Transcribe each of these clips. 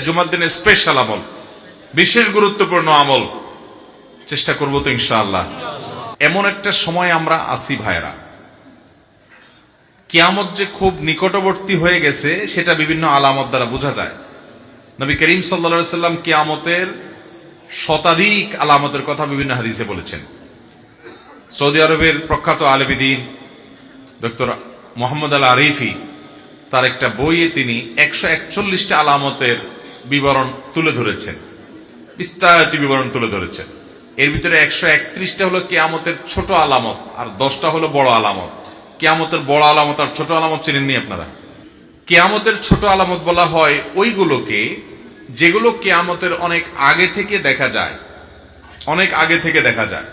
জুমার দিনে স্পেশাল আমল, বিশেষ গুরুত্বপূর্ণ আমল, চেষ্টা করবো তো ইনশাআল্লাহ। এমন একটা সময় আমরা আসি ভাইরা, কিয়ামত যে খুব নিকটবর্তী হয়ে গেছে সেটা বিভিন্ন আলামত দ্বারা বোঝা যায়। নবী করিম সাল্লাল্লাহু আলাইহি সাল্লাম কিয়ামতের শতাধিক আলামতের কথা বিভিন্ন হাদিসে বলেছেন। সৌদি আরবের প্রখ্যাত আলেমদ্বীন ডক্টর মোহাম্মদ আল আরিফি তার একটা বইয়ে তিনি 141টা আলামতের বিবরণ তুলে ধরেছেন, বিস্তারিত বিবরণ তুলে ধরেছেন। এর ভিতরে 131টা হলো কিয়ামতের ছোট আলামত আর 10টা হলো বড় আলামত। কিয়ামতের বড় আলামত আর ছোট আলামত চিনেননি আপনারা? কিয়ামতের ছোট আলামত বলা হয় ওইগুলোকে যেগুলো কিয়ামতের অনেক আগে থেকে দেখা যায়, অনেক আগে থেকে দেখা যায়।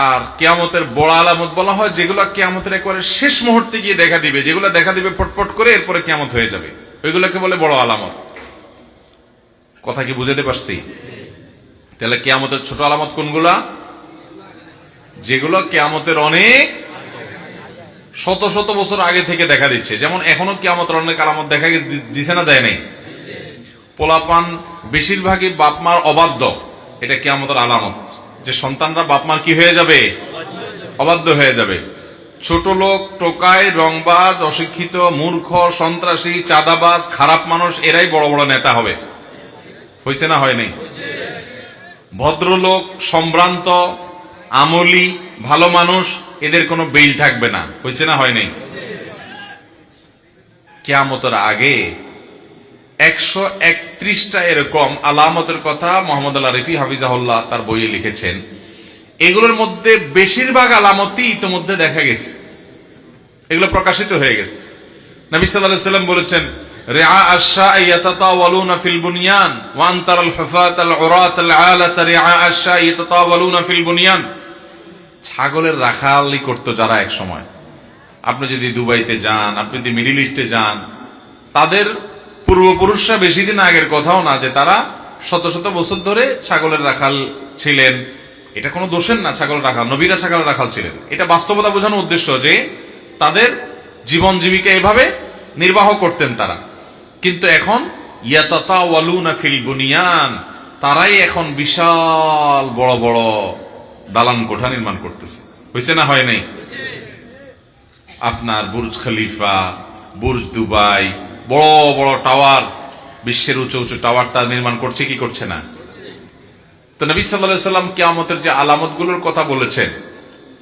আর কিয়ামতের বড় আলামত বলা হয় যেগুলো কিয়ামতের একেবারে শেষ মুহূর্তে গিয়ে দেখা দিবে, যেগুলো দেখা দিবে পটপট করে, এরপরে কিয়ামত হয়ে যাবে, ওইগুলোকে বলে বড় আলামত। কথা কি বুঝাতে পারছি? তাহলে কিয়ামতের ছোট আলামত কোনগুলা? যেগুলো কিয়ামতের অনেক শত শত বছর আগে থেকে দেখা দিচ্ছে। যেমন এখনো কিয়ামতের অনেক আলামত দেখা দিছে না, দেয় নাই? পোলাপান বেশিরভাগই বাপমার অবাধ্য, এটা কিয়ামতের আলামত, যে সন্তানরা বাপমার কি হয়ে যাবে? অবাধ্য হয়ে যাবে। ছোট লোক, টোকাই, রংবাজ, অশিক্ষিত, মূর্খ, সন্ত্রাসী, চাঁদাবাজ, খারাপ মানুষ, এরাই বড় বড় নেতা হবে। হয়েছে না হয় নাই? ভদ্রলোক, সম্ভ্রান্ত, আমলি, ভালো মানুষ, এদের কোনো বেইল থাকবে না। হয়েছে না হয় নাই? কিয়ামতের আগে 131টা এরকম আলামতের কথা মোহাম্মদ আল আরিফি হাফিজাহুল্লাহ তার বইয়ে লিখেছেন। এগুলোর মধ্যে বেশিরভাগ আলামতই ইতিমধ্যে দেখা গেছে, এগুলো প্রকাশিত হয়ে গেছে। নবী সাল্লাল্লাহু আলাইহি ওয়াসাল্লাম বলেছেন, রিআ আশ-শা'i ইয়াতাতাওয়ালুনা ফিল বুনিয়ান ওয়া আনতারাল হুফাতাল উরাতাল আলাতা রিআ আশ-শা'i ইয়াতাতাওয়ালুনা ফিল বুনিয়ান। ছাগলের রাখালি করতো যারা এক সময়, আপনি যদি দুবাইতে যান, আপনি যদি মিডল ইস্টে যান, তাদের পূর্বপুরুষরা বেশি দিন আগের কথাও না যে তারা শত শত বছর ধরে ছাগলের রাখাল ছিলেন। এটা কোনো দোষের না, ছাগল রাখাল, নবীরা ছাগলের রাখাল ছিলেন। এটা বাস্তবতা বোঝানোর উদ্দেশ্য যে তাদের জীবন জীবিকা এভাবে নির্বাহ করতেন তারা। কিন্তু এখন ইয়াতাতাওয়ালুনা ফিল বুনিয়ান, তারাই এখন বিশাল বড় বড় দালান কোঠা নির্মাণ করতেছে। হয়েছে না হয় নাই? আপনার বুর্জ খলিফা, বুর্জ দুবাই, বড় বড় টাওয়ার, বিশ্বের উঁচু উঁচু টাওয়ার তা নির্মাণ করছে কি করছে না? তো নবী সাল্লাল্লাহু আলাইহি ওয়াসাল্লাম কিয়ামতের যে আলামতগুলোর কথা বলেছেন,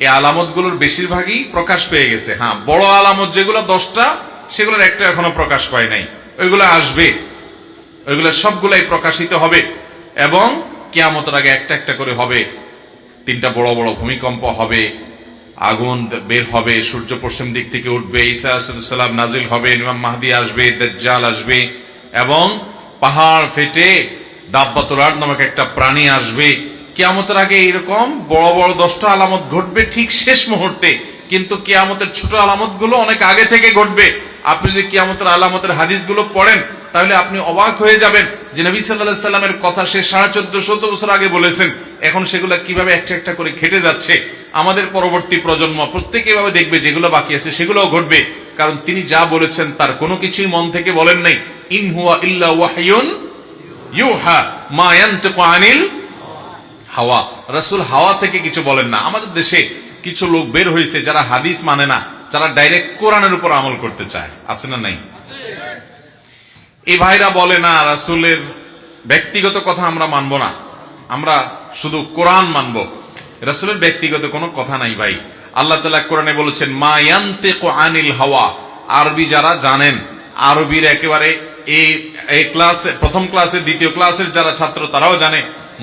এই আলামতগুলোর বেশিরভাগই প্রকাশ পেয়ে গেছে। হ্যাঁ, বড় আলামত যেগুলো 10টা, সেগুলোর একটা এখনো প্রকাশ পায় নাই, ওইগুলো আসবে, ওইগুলো সবগুলাই প্রকাশিত হবে এবং কিয়ামতের আগে একটা একটা করে হবে। 3টা বড় বড় ভূমিকম্প হবে, আগুন বের হবে, সূর্য পশ্চিম দিক থেকে উঠবে, ঈসা আলাইহিস সালাম নাজিল হবে, ইমাম মাহদি আসবে, দাজ্জাল আসবে এবং পাহাড় ফেটে দাব্বাতুল আরদ নামক একটা প্রাণী আসবে। কিয়ামতের আগে এরকম বড় বড় 10টা আলামত ঘটবে ঠিক শেষ মুহূর্তে, কিন্তু কিয়ামতের ছোট আলামতগুলো অনেক আগে থেকে ঘটবে। আপনি যদি কিয়ামতের আলামতের হাদিসগুলো পড়েন তাহলে আপনি অবাক হয়ে যাবেন যে নবী সাল্লাল্লাহু আলাইহি সাল্লামের কথা সে 1450 বছর আগে বলেছেন, এখন সেগুলো কিভাবে একটা একটা করে ঘটে যাচ্ছে। আমাদের পরবর্তী প্রজন্ম প্রত্যেকে এভাবে দেখবে, যেগুলো বাকি আছে সেগুলোও ঘটবে, কারণ তিনি যা বলেছেন তার কোনো কিছুই মন থেকে বলেন নাই। ইন হুয়া ইল্লা ওয়াহয়ুন ইউহা মা ইয়ানতিকু আনিল হাওয়া। রাসূল হাওয়া থেকে কিছু বলেন না। আমাদের দেশে কিছু লোক বের হয়েছে যারা হাদিস মানে না, যারা ডাইরেক্ট কোরআনের উপর আমল করতে চায়, আছে না নাই? এই ভাইরা বলে না রাসূলের ব্যক্তিগত কথা আমরা মানব না, আমরা শুধু কোরআন মানব, রাসূলের ব্যক্তিগত কোনো কথা নাই। ভাই, আল্লাহ তাআলা কোরআনে বলেছেন মা ইয়ানতিকু আনিল হাওয়া। আরবি যারা জানেন, আরবির একেবারে এই ক্লাসে, প্রথম ক্লাসে, দ্বিতীয় ক্লাসের যারা ছাত্র তারাও জানে,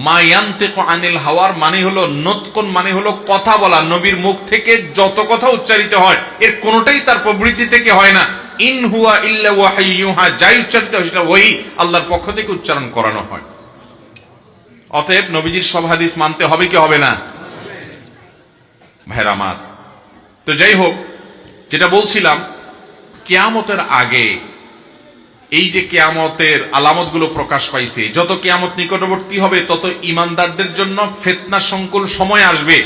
মা ইয়ানতিকু আনিল হাওয়ার মানে হলো নতকুন, মানে হলো কথা বলা। নবীর মুখ থেকে যত কথা উচ্চারিত হয় এর কোনোটাই তার প্রবৃত্তি থেকে হয় না। ইন হুয়া ইল্লা ওয়াহয়ুন ইউহা, যাই উচ্চারিত হয় সেটা ওহী, আল্লাহর পক্ষ থেকে উচ্চারণ করানো হয়। অতএব নবীজির সব হাদিস মানতে হবে কি হবে না? ভাইরা আমার, তো যাই হোক, যেটা বলছিলাম, কিয়ামতের আগে এই যে কিয়ামতের আলামতগুলো প্রকাশ পাইছে, যত কিয়ামত নিকটবর্তী হবে তত ঈমানদারদের জন্য ফিতনা সংকুল সময় আসবে।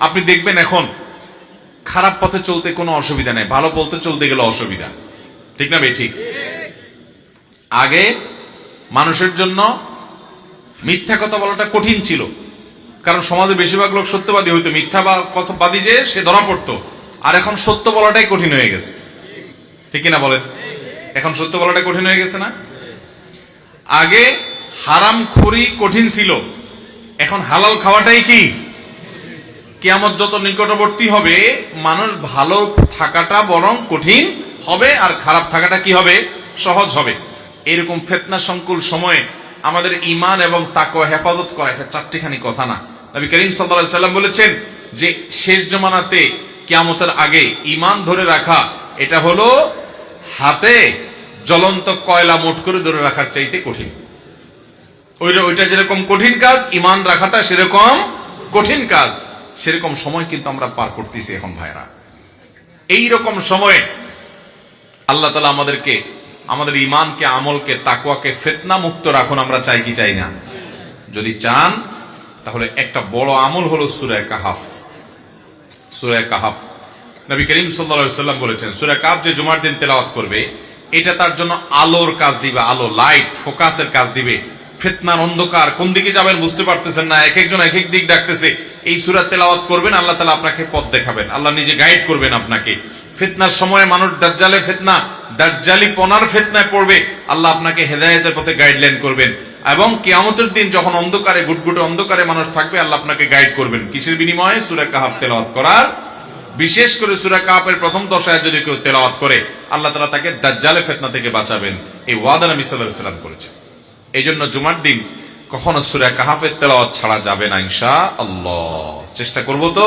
আপনি দেখবেন এখন খারাপ পথে চলতে কোনো অসুবিধা নেই, ভালো বলতে চলতে গেলে অসুবিধা, ঠিক না ভাই? ঠিক। আগে মানুষের জন্য মিথ্যা কথা বলাটা কঠিন ছিল, কারণ সমাজে বেশিরভাগ লোক সত্যবাদী হইতো, মিথ্যা বা কথাবাদী যে সে ধরা পড়তো। আর এখন সত্য বলাটাই কঠিন হয়ে গেছে, ঠিক কিনা বলেন? এখন সত্য বলাটা কঠিন হয়ে গেছে না? আগে হারামখোরি কঠিন ছিল, এখন হালাল খাওয়াটাই কি? কিয়ামত যত নিকটবর্তী হবে মানুষ ভালো থাকাটা বরং কঠিন হবে, আর খারাপ থাকাটা কি হবে? সহজ হবে। এরকম ফিতনা সংকুল সময়ে আমাদের ঈমান এবং তাকওয়া হেফাজত করা এটা চারটিখানি কথা না। নবী করিম সাল্লাল্লাহু আলাইহি সাল্লাম বলেছেন যে শেষ জামানাতে কিয়ামতের আগে ঈমান ধরে রাখা এটা হলো হাতে জ্বলন্ত কয়লা মোট করে ধরে রাখার চাইতে কঠিন। ওইটা যেরকম কঠিন কাজ, ঈমান রাখাটা সেরকম কঠিন কাজ। সেরকম সময় কিন্তু আমরা পার করতেছি এখন ভাইরা। এই রকম সময়ে আল্লাহ তাআলা আমাদেরকে, আমাদের ঈমানকে, আমলকে, তাকওয়াকে ফিতনা মুক্ত রাখুন। আমরা চাই কি চাই না? যদি চান তাহলে একটা বড় আমল হলো সূরা কাহাফ। সূরা কাহাফ নবী করিম সাল্লাল্লাহু আলাইহি ওয়াসাল্লাম বলেছেন, সূরা কাহাফ যে জুমার দিন তেলাওয়াত করবে এটা তার জন্য আলোর কাজ দিবে, আলো, লাইট, ফোকাসের কাজ দিবে। ফিতনার অন্ধকার, কোন দিকে যাবেন বুঝতে পারতেছেন না, এক একজন এক এক দিক ডাকতেছে, এই সূরা তেলাওয়াত করবেন, আল্লাহ তাআলা আপনাকে পথ দেখাবেন, আল্লাহ নিজে গাইড করবেন আপনাকে। ফিতনার সময় মানুষ দাজ্জালের ফিতনা, দাজ্জালি পনার ফিতনায় পড়বে, আল্লাহ আপনাকে হেদায়েতের পথে গাইডলাইন করবেন। এবং কিয়ামতের দিন যখন অন্ধকারে, গুটগুটে অন্ধকারে মানুষ থাকবে, আল্লাহ আপনাকে গাইড করবেন কিসের বিনিময়ে? সূরা কাহাফ তেলাওয়াত করার। বিশেষ করে সূরা কাহাফের প্রথম 10 আয়াত যদি কেউ তেলাওয়াত করে আল্লাহ তাআলা তাকে দাজ্জালের ফিতনা থেকে বাঁচাবেন, এই ওয়াদা নবী সাল্লাল্লাহু আলাইহি ওয়াসাল্লাম করেছেন। এই জন্য জুমার দিন কখনো সূরা কাহাফের তেলাওয়াত ছাড়া যাবে না ইনশাআল্লাহ। চেষ্টা করব তো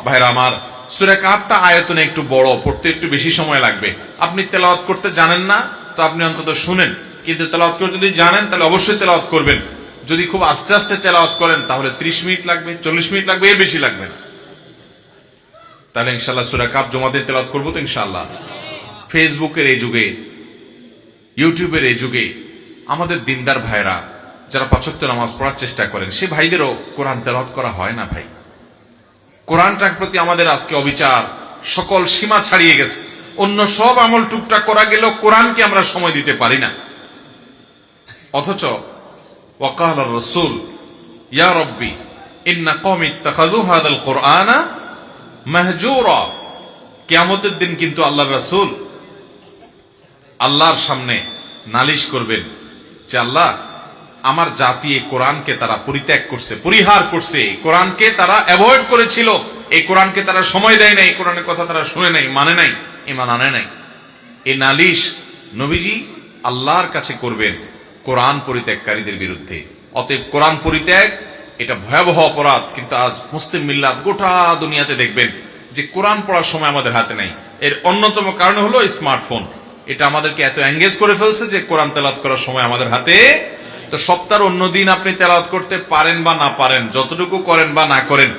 ভাইরা আমার। সূরা কাহাফটা আয়তনে একটু বড়, পড়তে একটু বেশি সময় লাগবে। আপনি তেলাওয়াত করতে জানেন না তো আপনি অন্তত শুনেন, কিন্তু তেলাওয়াত করতে যদি জানেন তাহলে অবশ্যই তেলাওয়াত করবেন। যদি খুব আস্তে আস্তে তেলাওয়াত করেন তাহলে 30 মিনিট লাগবে, 40 মিনিট লাগবে, এর বেশি লাগবে না। তাহলে ইনশাআল্লাহ সূরা কাহাফ জুমার দিন তেলাওয়াত করব তো ইনশাআল্লাহ। ফেসবুকের এই যুগে, ইউটিউবের এই যুগে আমাদের দিনদার ভাইরা যারা 5 ওয়াক্ত নামাজ পড়ার চেষ্টা করেন, সে ভাইদেরও কোরআন তেলাওয়াত করা হয় না ভাই। কোরআনটার প্রতি আমাদের আজকে অবিচার, সকল সীমা ছাড়িয়ে গেছে। অন্য সব আমল টুকটাক করা গেলেও কোরআনকে আমরা সময় দিতে পারি না। অথচ ওয়াকালা রাসূল ইয়া রাব্বি ইন্না কওমি ইত্তাখাযু হাযাল কুরআনা মাহজুরা। কিয়ামতের দিন কিন্তু আল্লাহর রাসূল আল্লাহর সামনে নালিশ করবেন যে আল্লাহ, আমার জাতি এই কোরআনকে তারা পরিত্যাগ করছে, পরিহার করছে, কোরআনকে তারা অ্যাভয়েড করেছিল, এই কোরআনকে তারা সময় দেয় নাই, এই কোরআনের কথা তারা শুনে নাই, মানে নাই, ঈমান আনে নাই। এই নালিশ নবীজি আল্লাহর কাছে করবেন কোরআন পরিত্যাগকারীদের বিরুদ্ধে। অতএব কোরআন পরিত্যাগ এটা ভয়াবহ অপরাধ। কিন্তু আজ মুসলিম মিল্লাত গোটা দুনিয়াতে দেখবেন যে কোরআন পড়ার সময় আমাদের হাতে নাই। এর অন্যতম কারণ হলো স্মার্টফোন। এটা আমাদেরকে এত এঙ্গেজ করে ফেলছে যে কোরআন তেলাওয়াত করার সময় আমাদের হাতে। তো সপ্তাহের অন্য দিন আপনি তেলাওয়াত করতে পারেন বা না পারেন, যতটুকু করেন বা না করেন,